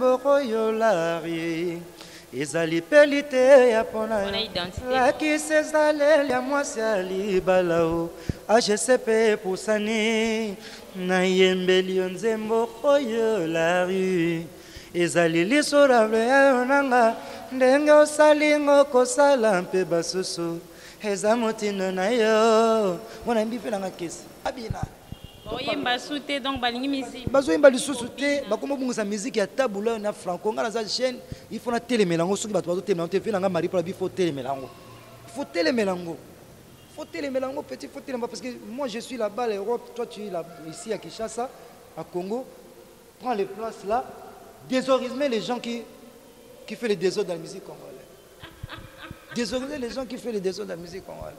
nzembo oyo lari ezali pelite ya pona lakisi ezaleli ya mwasi ya libala o agcp pusani nayembeli yo nzembo oyo lari ezali lisurable ya nanga ndenge osalinga kosala mpe basusu eza motindo na yo mona mbi mpe nanga kesi abina oyemba sute donc balingi musique bazoyemba lisusu te bakoma bongisa musique ya tabula na franco nga naza chaîne il faut na telemela ngo soki bato bazotelemela te fe nanga mari mpo labi faut telemela ngo faut telemela ngo faut telemela ngo petit faut telemela parce que moi je suis là-bas l'Europe toi tu es là ici à Kinshasa à Congo prends les places là désorganiser les gens qui fait les désordres dans la musique congolaise désorganiser les gens qui fait les désordres dans la musique congolaise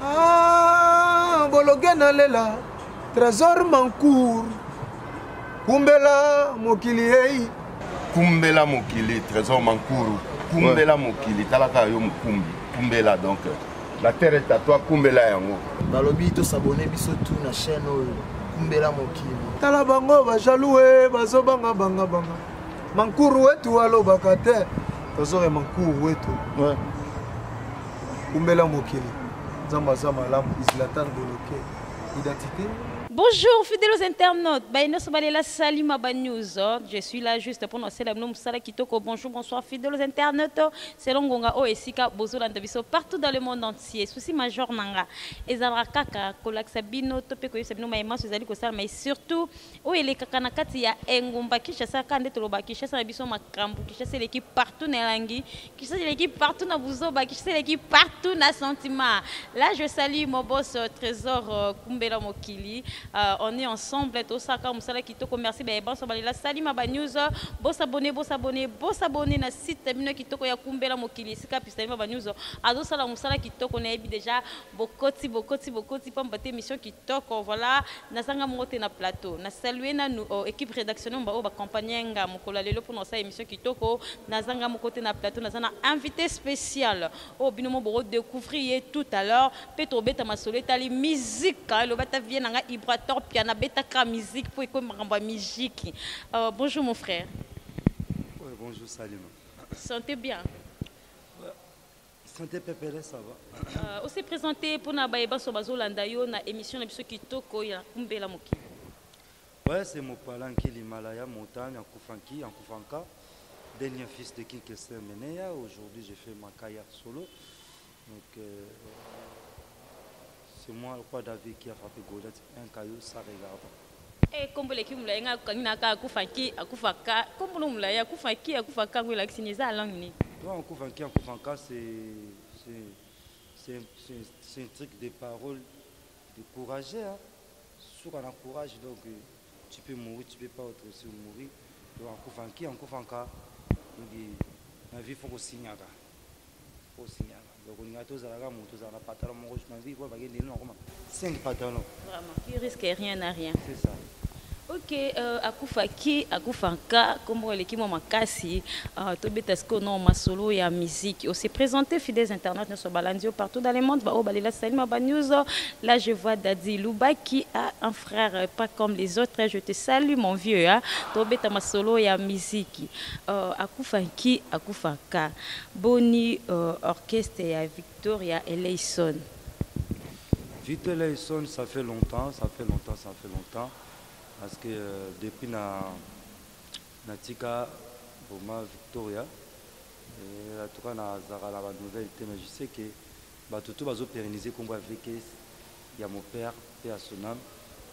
ah bologena lela Trésor Mancour Kumbela Mokili ei Kumbela Mokili Trésor Mancour Kumbela Mokili talaka yo mukumbi Kumbela donc la terre est à toi Kumbela yango balobi to s'abonner biso tout na chaîne Kumbela Mokili tala bango ba jaloué bazo banga Mancour wetu alo bakate Trésor Mancour wetu ouais Kumbela Mokili Zamba zama lamu Islatan Boloké identité. Bonjour fidèles internautes, Salima News. Je suis là juste pour nous Kitoko. Bonjour, bonsoir fidèles internautes. C'est Longonga Oesika Bozola Ndabiso partout dans le monde entier. Souci major nanga. Ezara kaka kolak sabino tope ko sabino maïma sozali ko sala mais surtout o ele kaka na kati ya engumba Kinshasa kande toloba Kinshasa na biso makambu Kinshasa l'équipe partout na langi Kinshasa l'équipe partout na buzoba Kinshasa l'équipe partout na sentiment. Là je salue mon boss Trésor Kumbela Mokili. On est ensemble, tout ça comme ça qui te remercie. Ben ça va la Salima News. Boss abonné na site mino qui te koya Kumbela Mokili. Sika puis Salima News. Ado sala musala qui te connaît déjà bokoti pour battre émission qui te voilà na sanga mote na plateau. Na saluer na équipe rédactionnelle ba accompagner nga mokola lelo pour notre émission qui te ko na sanga mokote na plateau na sana invité spécial. Oh binomo bo découvrir tout à l'heure. Petro beta masolo tali musique le bata vient nga Ibrator piano beta musique pour écouter ma musique. Bonjour mon frère. Ouais, bonjour Salima. Sentez bien. Santé pépéré ça va. On s'est présenté pour na baeba so bazolanda yo na émission na biso kitoko ya Kumbela Mokili. Ouais, c'est mon parent qui l'Himalaya montagne en Kufanki en Kufanka. Dernier fils de Kike Semeneya. Aujourd'hui, j'ai fait ma carrière solo. Donc c'est moi le roi David qui a frappé Goliath, un caillou, ça regarde. Et comme l'équipe m'a dit, Kufanki, Akufaka, comme nous m'a dit, Kufanki, Akufaka, vous l'avez signé à l'anglais. En Kufanki, en Kufanka, c'est un truc de parole, de courage. Hein. Sur un courage, donc tu peux mourir, tu peux pas autre chose mourir. Donc en Kufanki, en Kufanka, la vie faut qu'on signe. Faut signer. Donc on a tous à pantalon rouge, il faut baguer 5 pantalons. Vraiment, qui risque rien à rien. C'est ça. Ok, Akufaki, Akufanka, comme l'équipe Makasi, Tobetasko, non, ma solo et à musique. On s'est présenté, fidèles internautes, nous sommes balandios partout dans le monde. Oh, Balila Salima News. Là, je vois Dadi Louba qui a un frère pas comme les autres. Je te salue, mon vieux. Tobeta ma solo et à musique. Akufaki, Akufanka. Boni orchestre et à Victoria Eleison. Victoria Eleison, ça fait longtemps. Parce que depuis Natika, Victoria, en tout cas, la nouvelle thème, je sais que tout va se pérenniser comme avec il y a mon père, père à son âme,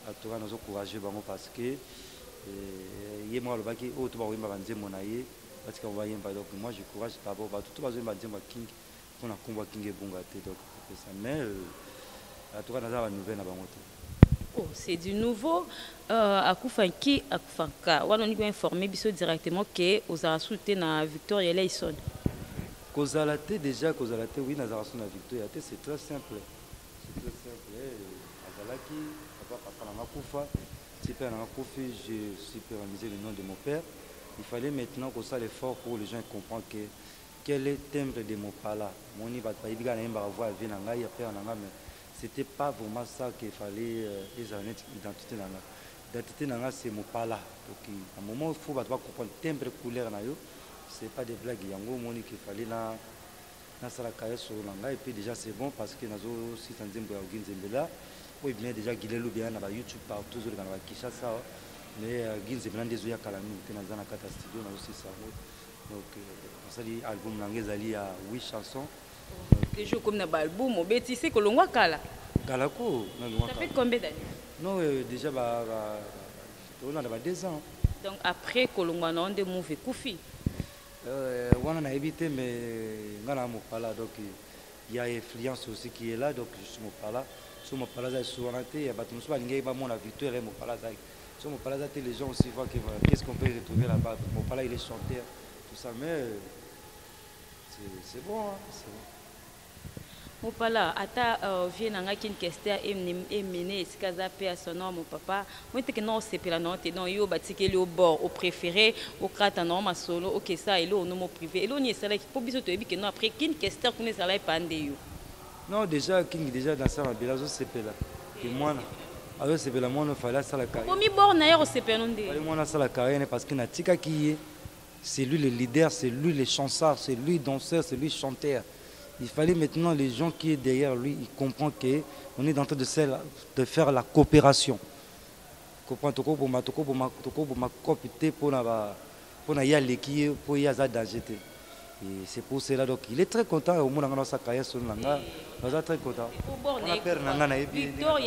en tout cas, nous encourager parce que il y a moi le bac où tout va y avoir mon aïe, parce qu'on va y avoir donc moi je courage d'abord, tout va y avoir king, qu'on a combat king et bon gâté donc ça mais en tout cas, nous avons une nouvelle à Oh, c'est du nouveau. Akufanki, Akufanka. On a informé directement que vous avez soutenu la victoire et Leison. Kozalate déjà, Kozalate, oui, nous avons soutenu la victoire. C'est très simple. C'est très simple. Azalaki, papa Namakufa, super Namakufi, j'ai supervisé le nom de mon père. Il fallait maintenant qu'on fasse l'effort pour que les gens comprennent que quel est le thème de mon pala. Mon n'y va pas, il y a un barreau à venir, il y a un père, mais c'était pas vraiment ça qu'il fallait les identités. D'identité nanga c'est Mopala. Donc à un moment il faut comprendre timbre couleur na yo. C'est pas des blagues. Yango moni qu'il fallait na sala kaya sur nanga et puis déjà c'est bon parce que nazo si tanzembo ya Ginzembela. Oui bien déjà Gilelo bien na ba YouTube partout sur na ba Kinshasa. Mais Ginzembela ndezo ya kalami te na zana kata studio na aussi ça. Donc ça dit album nanga ezali ya 8 chansons. Que je comme na album au beti c'est que longwa kala. Kalako na longwa. Ça fait combien d'années? Non déjà on a 2 ans. Donc après Kolongwa na onde move Koufi. On a évité mais ngana Mopala donc il y a influence aussi qui est là donc je suis Mopala. Sur Mopala ça souvent il y a battu musuba ngé ba mon victoire et Mopala ça. Sur Mopala ça les gens aussi voient qu'est-ce qu'on peut retrouver là-bas. Mopala il est chanteur tout ça mais c'est bon hein, c'est bon. Mopala ata vient nanga kin question et mené esikaza pe à son nom mon papa moi te que non c'est pela non te non yo batikeli au bord au préféré au krata non ma solo OK ça et là no mo privé et là ni ça là pour biso to que non après kin question qu'on ça là pande yo non déjà king déjà dans ça la zo c'est pela et moi alors c'est pela moi no fallait ça la carrière pour mi bord na yo c'est pela non de moi na ça la carrière parce que na tika qui c'est lui le leader c'est lui le chanteur c'est lui danseur c'est lui chanteur. Il fallait maintenant les gens qui est derrière lui, ils comprennent qu'on est en train de faire la coopération. Comprends et c'est pour cela donc il est très content au monde dans sa carrière sur Nanga, il est très content. Victor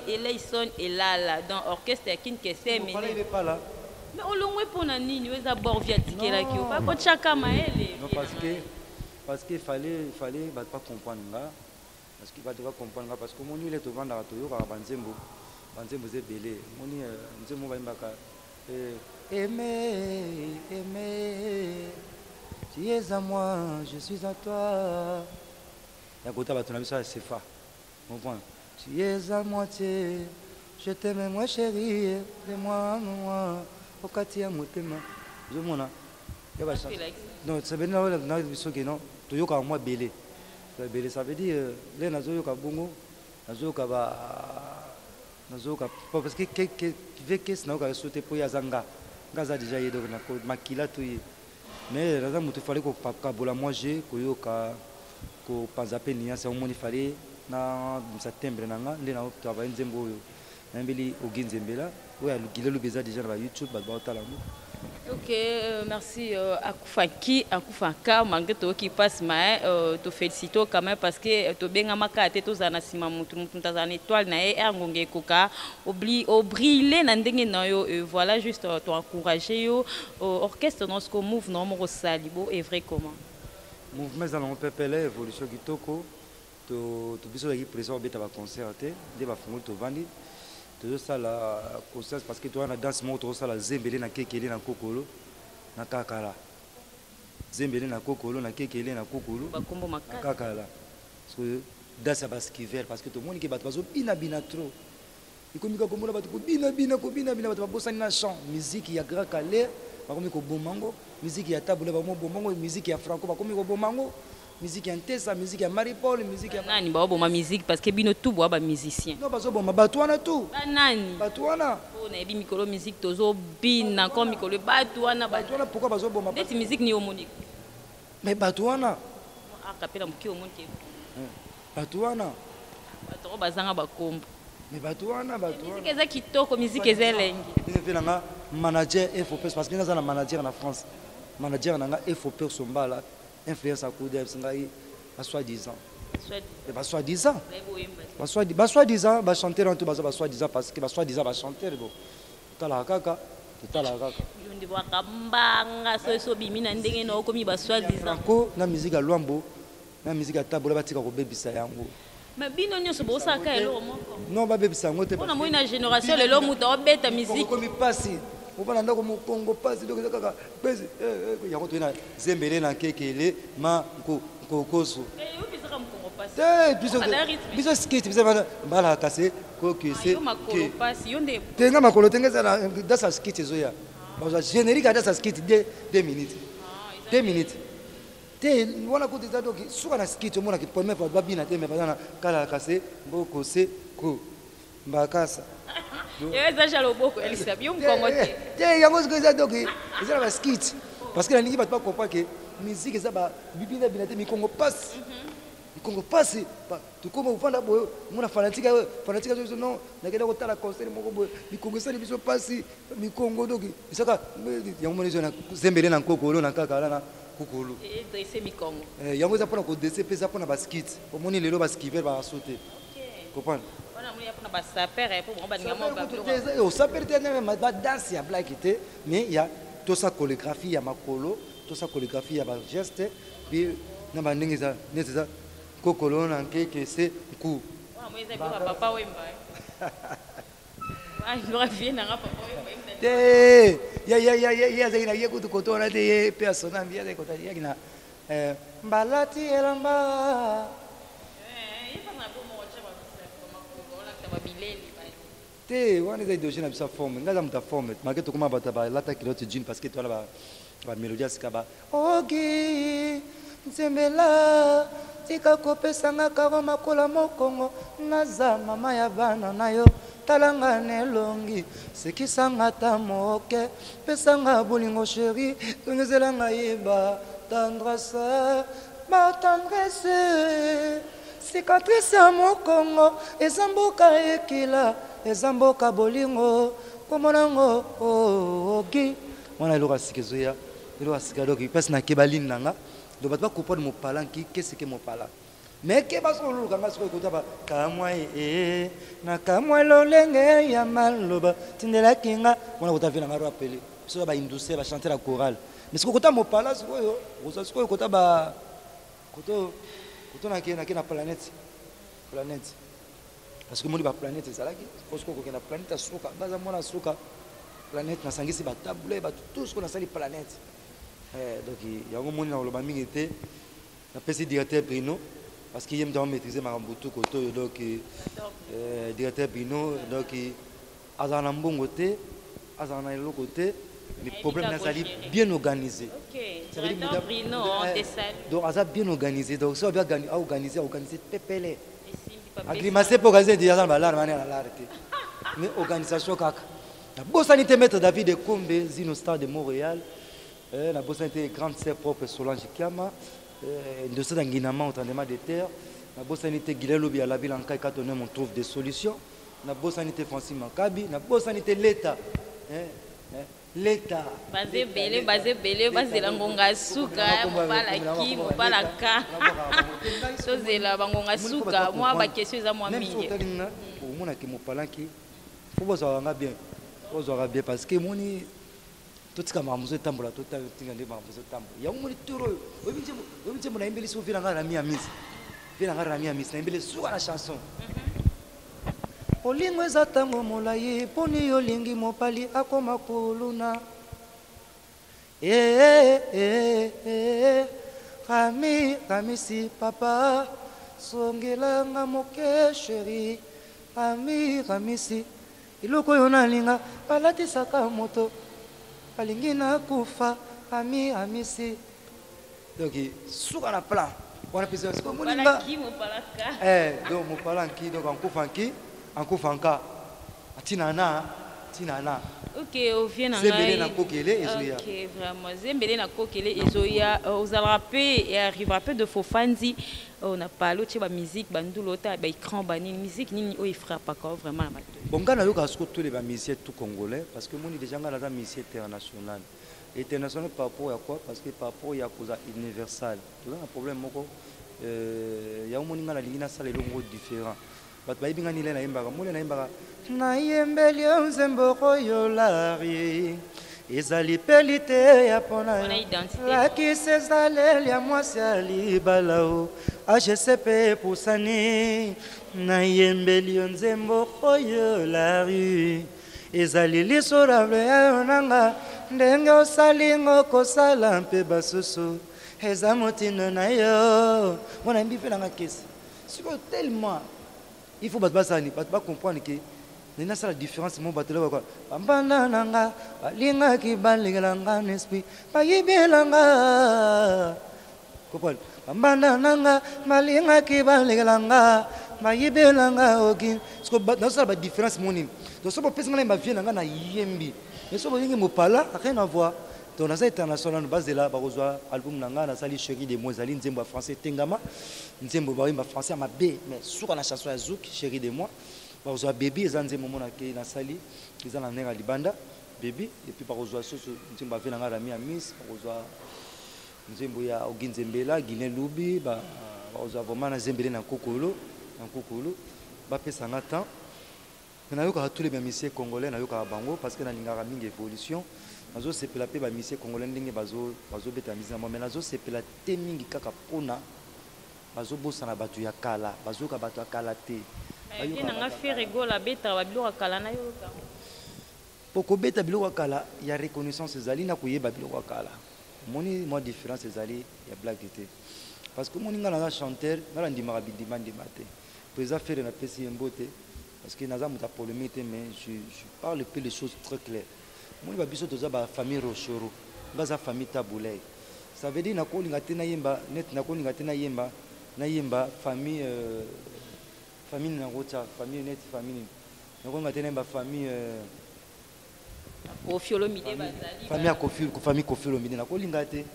Eleison est là dans l'orchestre qui est mais il n'est pas là. Mais on l'a pour nani, nous avons bord via ticket là qui pas pour chacun maël. Non parce qu'il fallait pas comprendre là parce qu'il va devoir comprendre parce que mon il est au vent dans Toyo à Banzembo c'est belé mon Nzembo va imbaka aimer tu es à moi je suis à toi ya kota ba tuna bisa sefa mon point tu es à moitié je t'aime moi chérie de moi au katia motema je mona ya ba non c'est bien là biso que non toyoka moi belé ça veut dire les nazoyoka bongo nazoyoka parce que que c'est nazoyoka sauter pour yazanga ngaza déjà yedo na makila to mais là mutu fallait ko kabola moi j'ai koyoka ko panzape nia c'est au moins il fallait na septembre nanga ndena to ba nzembo yo nambeli oginzembela ouais Gilelo beza déjà na YouTube ba otala mo. Ok, merci Akufaka, malgré tout qui passe, mais te félicite quand même parce que tu bien amaka te tous anasima mutu tazana étoile na e ngongé koka briller na ndenge na yo voilà juste to encourager yo orchestre non ce move non mo salibo est vrai comment mouvement dans mon pepele évolution kitoko to biso la pression beta ba concerter de ba fungol to vandi tout ça la conscience parce que toi on a danse moi tout ça la zembele na kekele na kokolo na kakala zembele na kokolo na kekele na kokolo ba kombo makala kakala parce que danse parce qu'il veut parce que tout le monde qui bat bazo bina trop il comme ko mona bat ko bina bat bosani na chant musique ya grand calais ba comme ko bomango musique ya tabule ba mo bomango musique ya franco ba comme ko bomango musique ya Ntesa, musique ya Marie-Paul, musique ya nani ba ma musique parce que bino tout bois ba musicien. Non bazo bon ma batouana tout. Nani? Batouana. On a bi mikolo musique tozo bina comme mikolo batouana pourquoi bazo bon ma cette musique ni homonique. Mais batouana. Ah kapela mki homonique. Batouana. Batoro bazanga ba kombo. Mais batouana. Musique eza kitoko, musique eza elengi. Bino nga manager FOP parce que nous avons un manager en France. Manager nanga FOP sombala. Influence à coup d'œil, c'est soi-disant. Et soi-disant. Soi-disant, va chanter en tout cas, soi-disant parce que soi-disant va chanter. Tout à la caca. Je ne vois pas mbanga so bimina ndenge na okomi ba soi-disant. Ko na musique à Luambo, na musique à Tabola batika ko bebisa yango. Mais bino nyoso bo saka elo moko. Non ba bebisa yango te. On a moi une génération le lo muta obeta musique. Ko mi passe. On ndako mo Congo passe donc kaka pese yango to na zembele na kekele ma kokoso yo bizaka mkongo passe biso skate biso bala kase ko que c'est yo makolo passe yo nde tenga makolo tenga za dans sa skate zoya ba générique dans sa skate 2 minutes 2 minutes te wana ko teza donc suka na skate mona ki premier fois ba bina te me bana kala kase ngoko se ko mbakasa eza jalo boko elisa bien mkongo te yango sikoyo eza donc eza na baskit parce que nalingi bato bacomprendre ke musique eza bibina bina te mikongo pasi mikongo pasi tokoma kofanda boye mona fanatika so non nakenda kotala concert moko boye mikongo esali biso pasi mikongo donc esaka yango mona ezo na zembele na nkokolo na kaka ala na kokolo edresse mikongo yango eza mpona kodresse mpe eza mpona baskit omoni lelo baskiver bakasaute comprendre osapere te badanse ya blake te mais ya tosa chorégraphie ya makolo tosa chorégraphie ya bageste mpe na bandenge eza neti eza kokolo na nkeke se nku te ye azalaki na ye kutu koto wana te ye mpe asonambi ye azalaki kota yaki na mbalati elamba te wana eza idéologie na biso ya forme ngai eza moto ya forme malgré tokoma bato balata kilote jean parce que toala bamélodie ya sika ogi nzembela tika kopesanga karo makola mokongo naza mama ya bana na yo talanga nelongi sekisanga ta moke pesanga bolingo sheri tongezelanga yeba tendresse batendresse cicatrice ya mokongo eza mboka ekila eza mboka bolingo komonango ogi wana eloko asika ezoya eloko asika doki mpasi nakeba lini nanga do bato bakopone mopala nki keseke mopala me ke basololukanga sikoyo kota bakamwa na kamwa lolenge ya maloba tindelaki nga wana kota ve nanga ro apele biso baindustrie bachanter ya chorale mais sikoyo kota mopala sikoyo koza sikoyo kota koto nake na planète parce que moni baplanète ezalaki sikoyo kokenda planète ya suka ngaza mwana suka planète nasangisi batable bato tout sikoyo nasali planète donc yango moni nakoloba mingi te napesi directeur Bruno parce que ye mta maîtriser makambo tu koto oyo donc directeur Bruno donc azala na mbongo te azala na eloko te mais problème nazali bien organisé donc aza bien organisé donc so bien organisé pepele aglimacé mpo organiser déjà aza na balare mane na lare te mais organisation kaka nabosani te maître David Ekombe zino star de Montréal la bosse était grande sœur propre Solange Kiama de ça d'enguinament entendement de terre la bosse était Guilherme Lobi à la ville en cas quand on trouve des solutions la bosse était Francine Makabi la bosse était l'État l'État basé belé basé la ngonga suka mobala ki mobala ka sozela bangonga suka moi ba question za moi mingi au mona ke mopala ki faut bozanga bien parce que moni totika mamuzo etambola totinga nde mamuzo etambola yango moni toro obi mona imbeli so vila ngara mia misi na imbeli suka na chanson olingo eza tango molai poni olingi mopali akoma kuluna ramisi papa songelanga moke sheri ramisi iloko oyo nalinga balatisaka moto balingi nakufa amisi donc suka na plan wana pesa siko moninga donc mopala nki donc ankufa nka tinana ok ovie na ngai na kokele ezoya ok vraiment zembele na kokele ezoya ozalaka pe arrivera peu de fofandi on a parlé de la musique bandulo ta ba écran banini musique nini o ifrapa quoi vraiment na bato bon ngana yoka siko tous les musiciens tout congolais parce que moni déjà ngana za musicien international par rapport à quoi parce que par rapport ya cause universal tout un problème moko ya moni ngana lingina sala longo différent bato bayibinga nile na yembaka moni na yembaka na yembeli nzembo koyolari ezali peli te ya pona lakisi ezaleli ya mwasi ya libala o agcp pusani na yembeli yo nzembo koyolari ezali lisorable yayo nanga ndenge osalinga kosala mpe basusu eza motindo na yo mona yembi mpe nanga kesi sikoyo tellement il faut pas comprendre que nina sala différence mo batelo quoi bambana nanga balinga ki balinga n'esprit bayibelanga comprendre bambana nanga balinga ki balinga mayebelanga oki nasala badifférence monini donc so bopesi ngai bavie na ngai na yembi mais so bolingi mopala rien à voir donc naza international bazela bakozwa album na ngai nasali chéri de moi ezali nzembo ya français etengama nzembo bayemba français ya mabe mais suka na chanson ya zouk chéri de moi bakozwa bebi eza nzembo monake nasali eza na ndenge ya libanda bebi epuis bakozwa soso nzembo avie na ngai rami ya miss bakozwa nzembo ya ogi nzembela guiné lubi bakozwa vraiment na nzembele na nkokolo bapesanga temps me nayokaka tous les bamisie congolais nayokaka bango parce que nalingaka mingi évolution nazosepela mpe bamisie congolais ndenge bazobeta misi na moi me nazosepela te mingi kaka mpona bazobosana bato ya kala bazoyoka bato ya kala te nanga ferigola betaka babiloko ya kala nayoka po kobeta biloko ya kala ya reconnaissance ezali na koyeba biloko ya kala moni mwa différence ezali ya blague te parce que moni nga naza chanteur nga nandimaka bindima te po eza fere napesi ye mbo te parce que naza moto apolémique te mais je parle peu les choses très claires moni babiso toza bafamille rochoro nga aza famille taboulay ça veut dire nakolinga te nayemba net nakolinga te nayemba famille nangotia famille net famille nakolinga te nayemba famille famille Koffi Olomide nakolinga te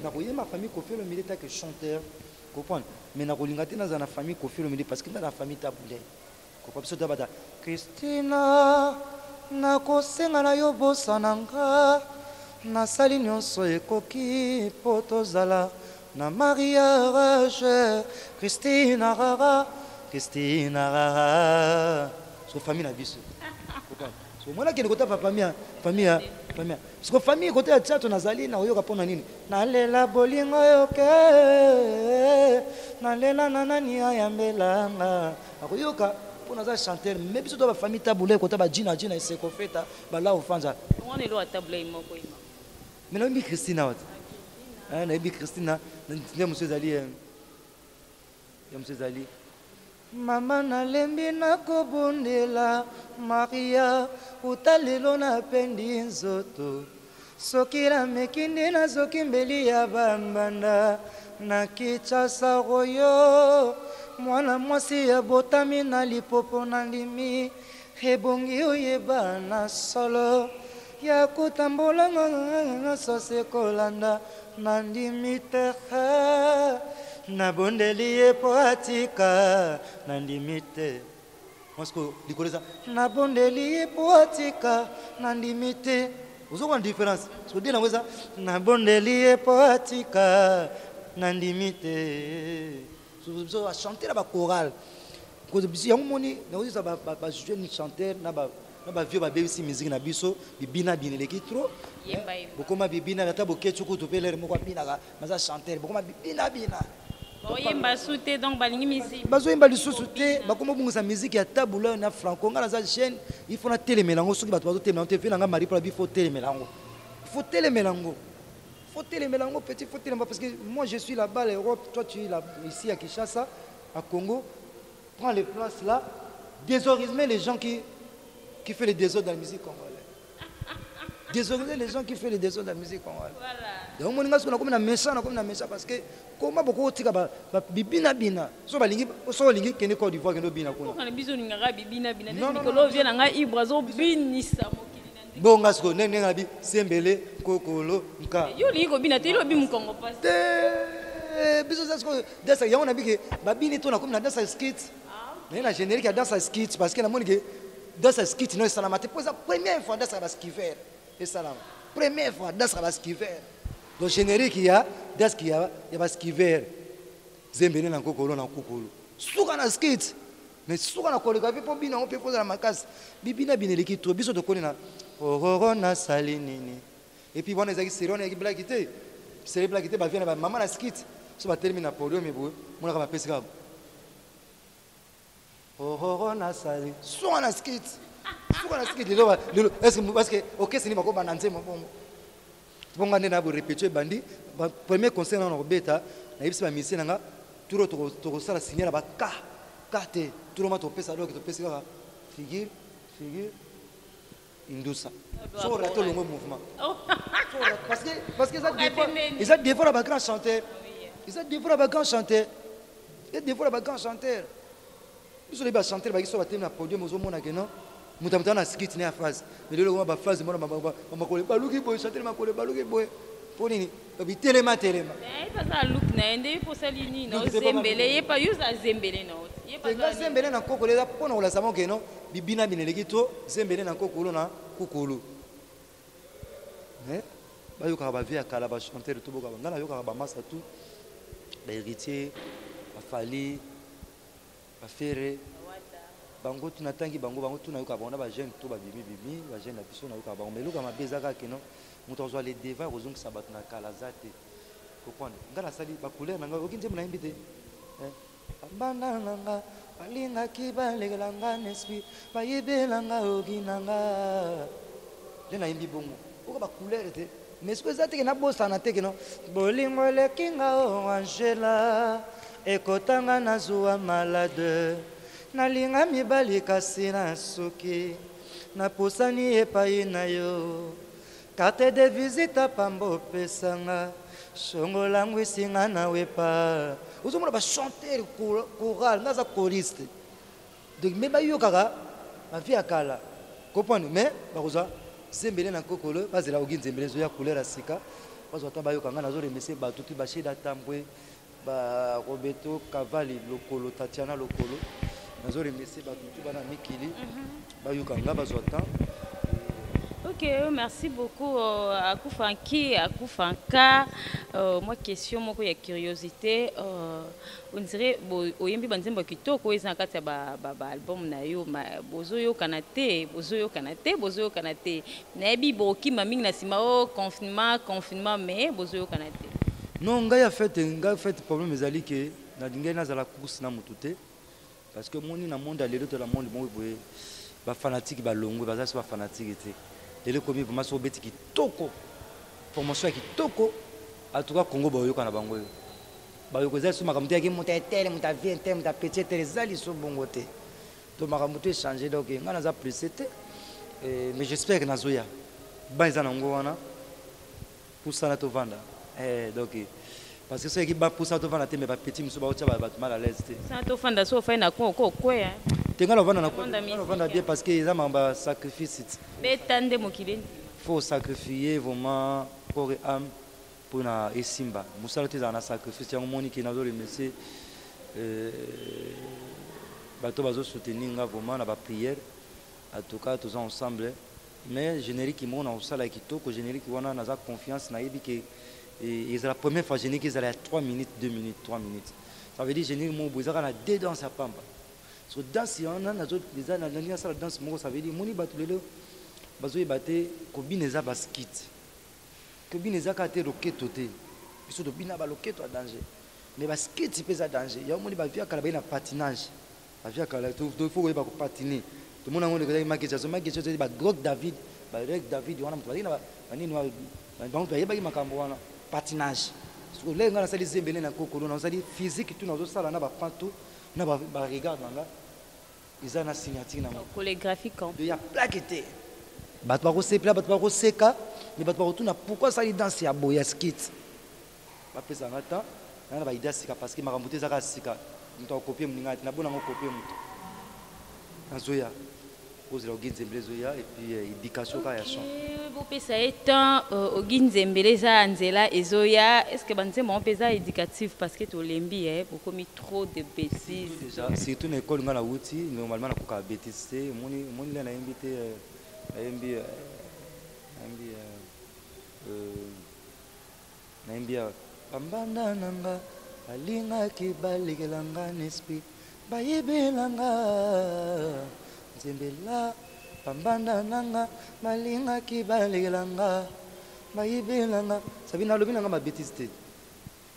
nakoyemba famille Koffi Olomide take chanteur comprendre mais nakolinga te naza na famille Koffi Olomide parce que nga na famille taboulay comprendre biso tabata Christina nakosenga na yo bosana nga nasali nyonso ekoki po tozala na mariage Christina rara so famille na biso so mwana kende kota famille so famille kote ya tchato nazali na oyoka pona nini nalela bolingo yoke nalela na nani ayambelanga akoyoka pona za chanteur mais biso to ba famille taboulay kota ba jina eseko feta ba la ofanza on est loin taboulay moko ima mais na bi Christina wat na bi Christina ndia monsieur Zali mama nalembi nakobundela Maria utalelo napendi nzoto soki namekindi nazoki mbeli ya bambanda na Kinshasa royo mwana mwasi ya botami na lipopo na limi ebongi oyeba na solo ya kutambola sose kolanda na ndimi te nabondeli ye po atika na ndimi te mosko likoleza nabondeli ye po atika na ndimi te ozokona différence so dina weza nabondeli ye po atika na ndimi te so chanter la chorale cause bisi yango moni na oza ba jeune chanteur na ba vieux ba bebisi musique na biso bibina bineleki trop bokoma bibina ata bokechuku to pelere moko bina maza chanteur bokoma bibina oyemba sute donc balingi musique bazoyemba lisusu te bakoma bongisa musique ya taboulay na franco nga naza jeune il faut na telemelango soki bato bazotelemela te fela nga mari pour la bifo telemelango petit faut telemelango parce que moi je suis là-bas l'Europe toi tu es là ici à Kinshasa à Congo prends les places là désorienter les gens qui fait les désordres dans la musique congolaise désorienter les gens qui fait les désordres dans la musique congolaise donc mon ngas ko na méchant parce que comment beaucoup tika ba bibina so balingi kene Côte d'Ivoire kene bina ko na biso ninga bibina nikolo vient nga ibrazo binisa mokili na bon ngas ko nenga bi sembele kokolo nka yo lingo bina te lo bi mukongo pas biso ça ko desa ya on a bi ke babini to na ko na desa skit na générique ya desa skit parce que na moni ke desa skit no salama te posa première fois desa ba skiver et salama première fois desa ba skiver donc générique ya desk ya ba skiver zembele na kokolo suka na skit mais suka na koleka pe po bina on peut poser la makasi bibina bineleki to biso to konina na salinini et puis bon ezaki serion ya blague te c'est blague te ba vient ba maman na skit so ba termine polio mais bo mona ka ba pesika na sali suka na skit lelo est-ce que OK c'est ni bako bananze mbongo bonga nena bo répéter bandi premier concert na robeta na yebisi ba misi nanga turo to sala signer ba kate turo ma to pesa do to pesa figure indusa so rato le mouvement parce que ça défend ba grand chanteur et des fois ba grand chanteur biso leba chanter ba kiso ba tena podium ozo mona ke non mutamta na skit ne phase mais lelo ba phase mona mama ko ba luki boy chanter ma ko ba luki boy ponini bi telema pas ça look na ende pour ça lini no zembele pas use a zembele no pas zembele na kokolo za pona ola samo ke non bibina bineleki to zembele na kokolo na kokolo ba yoka ba via kala ba chanter to boka ngana yoka ba masa tout ba héritier ba fali ba fere bango tunatangi bango tunayoka bango na ba jeune to ba bimi ba jeune na biso na yoka bango meluka mabezaka keno moto azwa les devants ozongisa bato na kala za te comprendre ngana sali ba couleur na nga okinze mona imbi te banda nanga balingaki balekelanga nespi bayebelanga okinanga le na imbi bongo oka ba couleur te mais ce que ça te na bosana te keno bolingo lekinga o Angela ekotanga na zuwa malade nalinga mibali kasi na suki napusani epai na yo carte de visite pambo pesanga songolangu isinga na wepa uzomona ba chanter choral naza choriste donc me bayokaka ba via kala comprendre mais bakoza zembele na kokolo bazela oginze zembele zo ya couleur asika bazo ta bayokanga nazo remercier bato ki ba sheda tambwe ba Roberto Cavalli lokolo Tatiana lokolo nazo remercier bato tu bana mikili bayokanga bazo ta. Ok, merci beaucoup à Koufanki, à Koufanka. Moi, question, moi, il y a curiosité. On dirait, oyembi banzembo kitoko, ils ont quatre album na yo, bozo yo kanate. Nabi boki maming na sima o confinement, mais bozo yo kanate. Non, ngai fait problème ezali que na dingai na zala course na mutute parce que moni na monde alelo to la monde mo boye ba fanatique ba longo ba za fanatique te. Les commis pour maso beti kitoko promotion kitoko en tout cas Congo bayo kana bango bayo ko zasu makamute ki mutetere mutavie terme da petit zali so bongo te to makamute changer donc ngana za plus c'était mais j'espère que nazoya banza na ngo wana pour ça na to vanda donc parce que ceux qui ba pour ça to vanda te mais ba petit muso ba ocha ba mal à l'aise te ça to vanda so fa na ko quoi tenga lovana na vanda bien parce que ils ont un sacrifice. Faut sacrifier vraiment corps et âme pour na esimba. Musala te za sacrifice ya moni ki na zo remercier bato bazo soutenir nga vraiment na ba prière en tout cas tous ensemble mais générique mo na osala kitoko générique wana na za confiance na yebi que c'est la première fois générique ils allaient à 3 minutes 2 minutes 3 minutes. Ça veut dire générique mo bozaka na deux danses à pamba. So danse on a déjà na nani asala danse moko ça veut dire moni batulelo bazoye bate kobineza basket kobineza ka te roketo te biso to bina ba loketo a danger mais basket pesa danger ya moni ba via kala ba na patinage ba via kala to faut ba ko patiner to mona ngone ko makecha so makecha to ba Greg David wana mtu ba nini wa ba mtu yeba makambo wana patinage so le ngana sali zembele na kokolo na sali physique tu na zo sala na ba panto na ba regard nanga ils ont signature na chorégraphie quand il y a plaqueté bato ba ko sepla bato ba ko seka mais bato ba ko tuna pourquoi ça il danse ya boya skit ba pesa ngata na ba idea sika parce que makambuté zaka sika mtu copier mningati na bona ngo copier mtu azoya ozi la oginzembele zoya et puis éducation ka ya chant bo pesa étant oginzembele za nzela ezoya est-ce que banzembo pesa éducatif parce que to lembi pour commis trop de bêtises déjà surtout na école ngana wuti normalement na koka bêtises moni la na invité na imbi pambanda nanga alinga ki balekelanga nespi bayebelanga nzembela pambanda nanga malinga ki balekelanga bayebelanga sabina lobi nanga mabétise te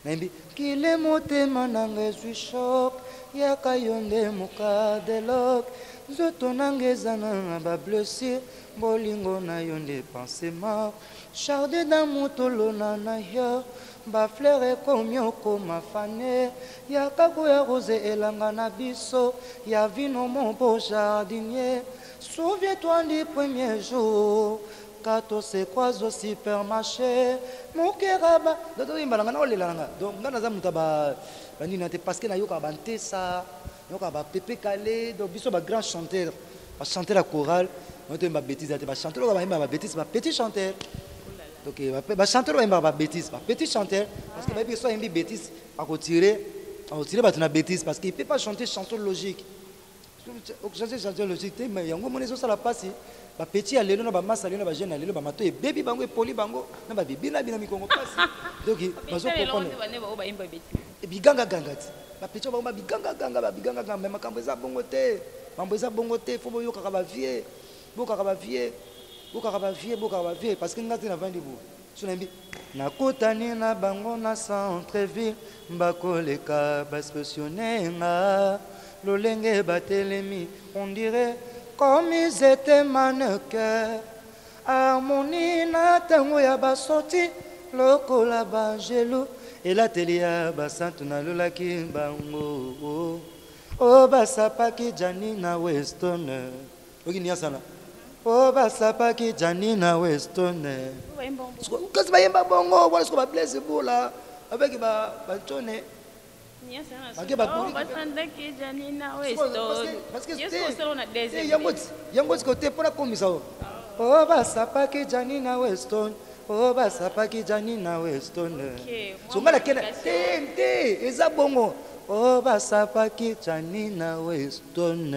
naimbi kile motema nanga ezwi shok yaka yonde moka delok nzoto nanga eza na bablessure bolingo na yo nde pensement jardin d'amour tolona na yo bafleur ekomi okoma fane yaka koya rose elanga na biso ya vino mon beau jardinier souviens-toi du premier jour quand on se croise au supermarché mokeraba doto imbalanga na olela nanga donc ngana za muta ba nini te parce que na yoka bantesa donc Pépé Calé, donc biso ba grand chanteur, ba chanter la chorale, on te ba bêtise, ba chanter ba bêtise, ba petit chanteur. Donc ba chanter ba bêtise, ba petit chanteur parce que ba biso aimbi bêtise à retirer ba tuna bêtise parce qu'il peut pas chanter chanson logique. Chanson logique, mais yango monezo ça la passe. Ba petit alelo na ba massa alelo ba jeune alelo ba mato e baby bango e poli bango na ba bibi na bina mikongo passe. Donc bazo comprendre. Et biganga gangati. Ba petit ba biganga ganga ba biganga ganga mais makambo eza bongo te. Mambo eza bongo te, faut boyo kaka ba vie. Boka ba vie. Boka ba vie parce que ngati na vandi bu. Sunambi nakutani na bango na centre-ville bakoleka baspectionner nga lolenge batelemi on dirait comme ils étaient mannequins harmonie na tango ya basoti lokola bangelo elateli ya basantu nalolaki bango o basapaki jani na Weston okini yasana o basapaki jani na Weston kasi bayemba bongo wala siko ba blaze bola avec ba chone yango côté pour la commission oh basapaki jani na Weston oh basapaki jani na Weston so ngala kena te eza bongo oh basapaki jani na Weston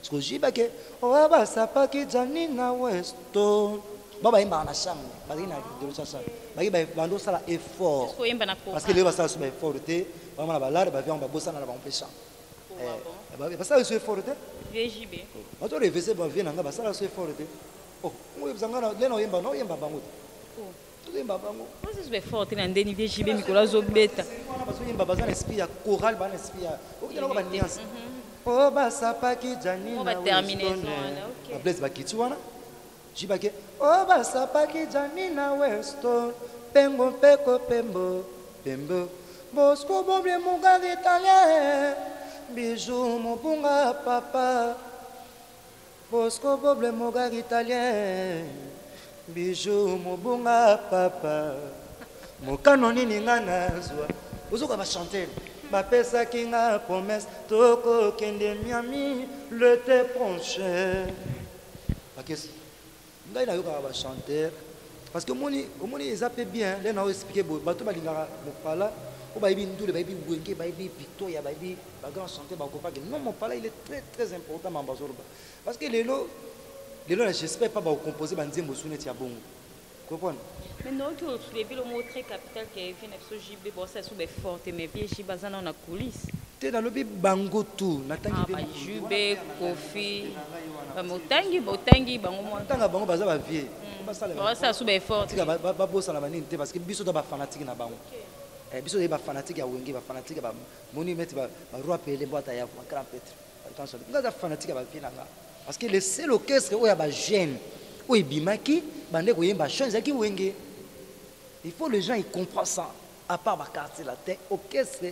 so jibake oh basapaki jani na Weston baba imba na chambre bari na de ça bari ba bando sala effort parce que les basa sous effort te vraiment la balade ba vient ba bossa na ba empêchant ba ça sous effort te VJB auto reverser ba vient nga ba sala sous effort te oh moi bizanga na leno yemba no yemba bango to yemba bango moi c'est effort te na ndeni VJB Nicolas Zobeta ba so yemba bazana esprit ya choral ba esprit ya okitela ko ba nuance oh basapaki jani na terminaison OK blesse ba kitu wana jibake oh basapaki jani na Weston pengo peko pembo pembo bosco boble mugari italien bijou mobunga papa bosco boble mugari italien bijou mobunga papa mokano nini nga nazwa ozoka ba chanter bapesaki nga promesse tokokende Miami l'été prochain bakesi ngai na yoka ba chanteur parce que omoni eza pe bien les na expliquer bato balingaka mopala o bayibi ndule bayibi wenge bayibi Victoria bayibi ba grand chanteur ba kopaki non mopala il est très très important mambazoroba parce que lelo j'espère pas ba composer ba nzembo suneti ya bongo comprendre mais non tu soulever le mot très capital qui est venu sur JB bon ça sous forte mais bien chez bazana na coulisse te na lobi bango tout natangi be JB Kofi ba motangi bango mo tanga bango baza ba vie bon ça sous forte ba bossa na banini te parce que biso da ba fanatique na bango biso ba fanatique ya wenge ba fanatique ba moni meti ba roi pele boîte ya grand Petre attention ngaza fanatique ba vie nanga parce que le seul orchestre oya ba jeune o ibimaki bande ko yemba chose ki wenge il faut les gens ils comprennent ça à part ba quartier la tête orchestre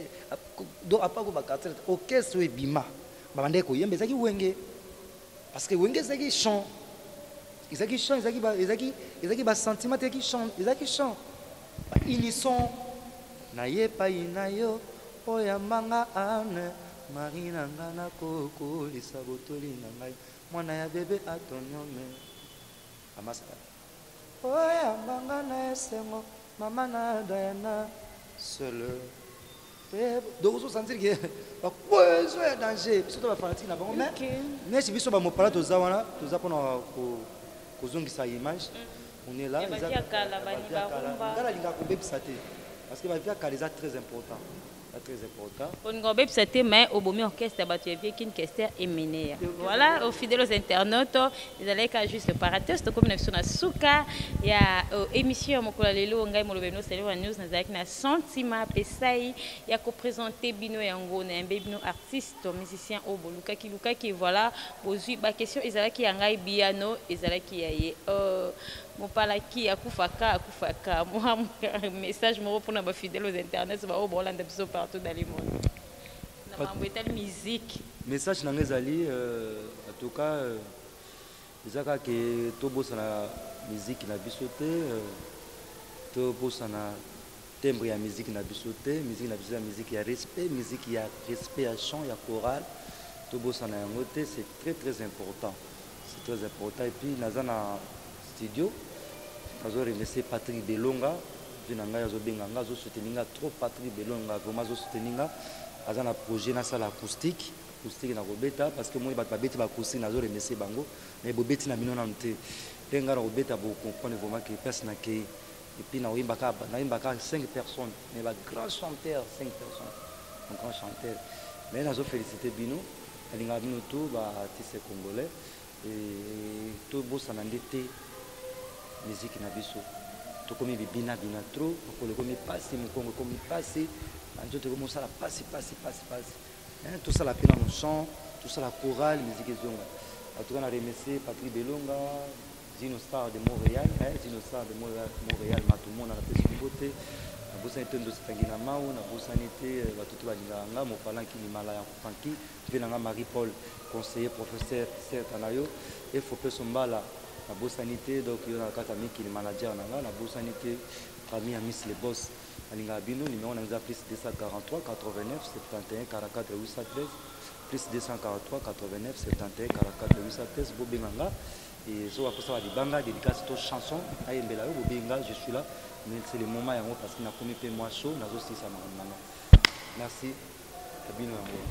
do à part ba quartier orchestre o ibima bande ko yemba ki wenge parce que wenge c'est qui chant ils chant ils ba sentiment qui chant ils chant ils sont na yepa inayo oya manga ane marina ngana koko lisabotoli na ngai mwana ya bébé atonyome amasaka oya manga na esengo mama na Diana seul donc vous sentir que ba poeso ya danger surtout ba fanatique na bango mais si biso ba mopala toza wana toza pona ko zongisa image on est là ils ngala linga ko bebisa te parce que ba via kaliza très important. On gobe c'était mais au bomi orchestre battu bien qu'une question éminée. Voilà aux fidèles aux internautes, ils allaient qu'à juste paratest comme une émission na suka ya émission mokola lelo ngai molobeno c'est le news na na sentiment pesai ya ko présenter bino yango na bino artiste musicien au boluka ki voilà bozui ba question ils allaient qui ngai biano ils allaient qui yaye mopalaki akufaka moi message mo pour na ba fidèles aux internautes ba Bolanda biso partout dans le monde na mambo etal musique message na ngezali en tout cas ezaka ke to bosa na musique na biso te to bosa na timbre ya musique na biso te, musique na biso ya musique ya respect ya chant ya chorale tobosana yango te, c'est très important, c'est très important. Et puis naza na studio nazo remercier Patrick Belonga vina ngai azo benga nga azo soutenir trop. Patrick Belonga vraiment azo soutenir aza na projet na salle acoustique na kobeta parce que moi bato babeti ba acoustique nazo remercier bango mais bobeti na mino na nte penga na kobeta bo comprendre vraiment que personne na ke. Et puis, nous avons 5 personnes, mais les grands chanteurs, 5 personnes, un grand chanteur. Mais nous avons félicité Bino, nous avons tout, artiste congolais, et tout le monde a été musique na biso. Tout comme bina trop, comme passé, comme passé, comme ça passe. Tout ça la peine dans le chant, tout ça la chorale, musique et zonga. En tout cas, on a remercié Patrick Belonga. Zino Star de Montréal, Matoumo, on a fait une beauté. La bosanité de Stangina Mao, la bosanité de tout le monde, mon parlant qui est malade, Francky, Marie-Paul, conseiller, professeur, Sertanayo, et faut pas son bas là. La bosanité, donc il y a un ami qui est manager, la bosanité, famille Miss les boss, Alingabino, numéro on a plus 243 89 71 44 813, plus 243 89 71 44 813, Bobenganga. Et je vois que ça va des bangas, dédicace aux chansons. Je suis là, mais c'est le moment parce qu'il n'a pas mis moi chaud. Merci.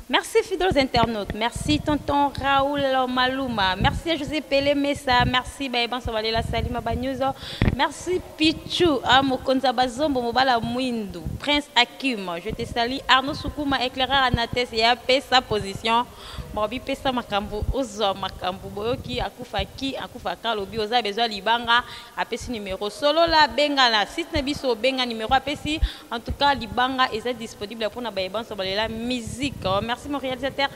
Merci fidèles internautes, merci tonton Raoul Malouma, merci José Pelé Messa, merci Baïban Sovalela Salima Banyuzo, merci Pichou, Mokonza Bazombo Mobala Mwindu, Prince Hakim, je te salue, Arnaud Soukouma, éclaireur Anates et AP sa position, Bobi Pesa Makambo, Ozo Makambo, Boyoki, Akufaka, Lobi, Oza Bezo Libanga, APC numéro solo la Bengala, si Nabiso Benga numéro APC, en tout cas Libanga est disponible pour Baïban Sovalela musique. Merci mon réalisateur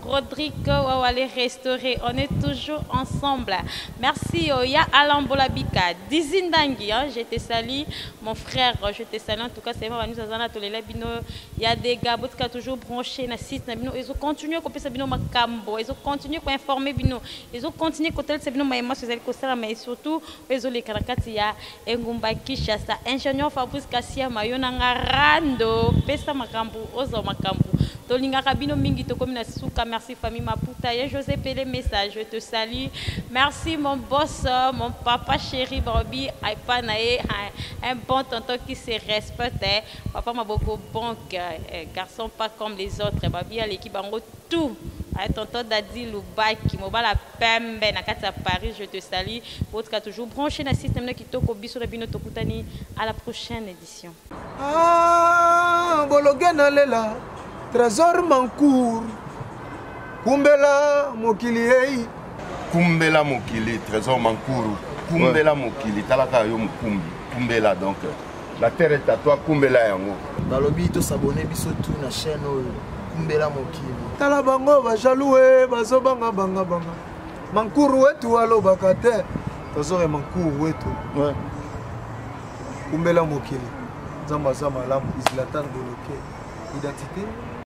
Rodrigue Wawale Restauré. On est toujours ensemble. Merci Ya Alain Bolabika. Dizindangi, je te salue. Mon frère, je te salue. En tout cas, c'est moi, nous avons il y a des gars qui sont toujours branchés dans le site. Ils ont continué à copier Sabino Makambo. Ils ont continué à informer Bino. Ils ont continué à copier Sabino Maïma sur le mais surtout, ils ont les Karakatia, Engumba Kishasa, ingénieur Fabrice Kassia, Mayonanga Rando, Pesa Makambo, Ozo Makambo. Tolinga Rabino Mingi Tokomina Souka, merci famille Maputa et José Pelé Message, je te salue. Merci mon boss, mon papa chéri Barbie, Aipanae, un bon tonton qui se respecte. Papa m'a beaucoup bon garçon pas comme les autres. Barbie à l'équipe en tout. Tonton Dadi Loubaki, Mobala Pembe, Nakata Paris, je te salue. Votre cas toujours branché dans le système qui toko biso la bino tokutani à la prochaine édition. Ah, Bologena Lela. Trésor Mancour, Kumbela Mokili, Kumbela Mokili, Trésor Mancour, Kumbela Mokili, Talaka yo Mukumbi, Kumbela donc. La terre est à toi, Kumbela yango. Balobi to s'abonner biso tout na chaîne Kumbela Mokili. Talabango ba jaloué, bazo banga. Mancour wetu alo bakate. Trésor Mancour wetu. Ouais. Kumbela Mokili. Zamba zama lam Islatan Boloké. Identité